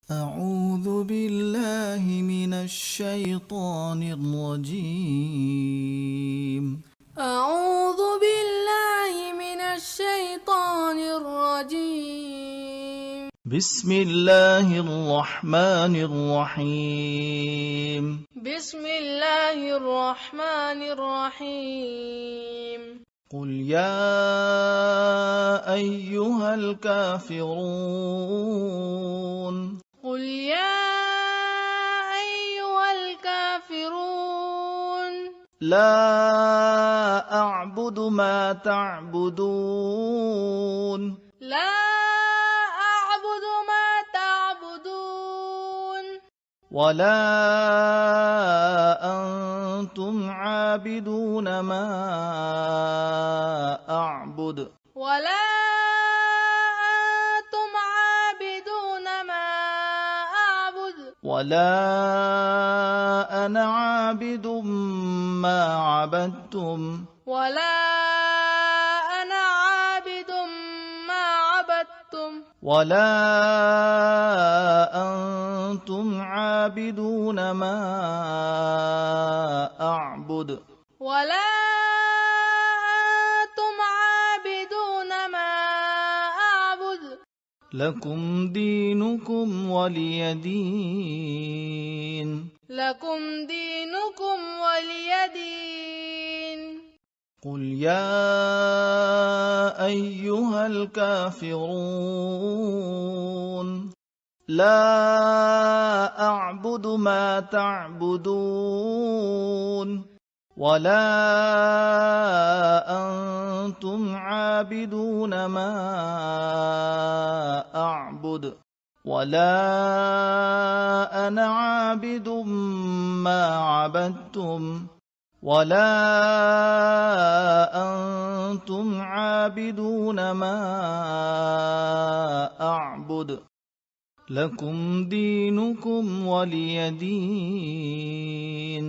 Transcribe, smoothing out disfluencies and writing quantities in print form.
أعوذ بالله من الشيطان الرجيم. أعوذ بالله من الشيطان الرجيم. بسم الله الرحمن الرحيم. بسم الله الرحمن الرحيم. قل يا أيها الكافرون. قل يا أيها الكافرون. لا أعبد ما تعبدون. لا أعبد ما تعبدون. ولا أنتم عابدون ما أعبد. ولا أنتم عابدون ما أعبد. ولا أنا عابد ما عبدتم. ولا أنا عابد ما عبدتم. ولا أنتم عابدون ما أعبد. ولا أنتم عابدون ما أعبد. لكم دينكم ولي دين. لكم دينكم ولي دين. قل يا أيها الكافرون. لا أعبد ما تعبدون. ولا أنتم عابدون ما أعبد. ولا أنا عابد ما عبدتم. ولا أنتم عابدون ما أعبد. لكم دينكم ولي دين.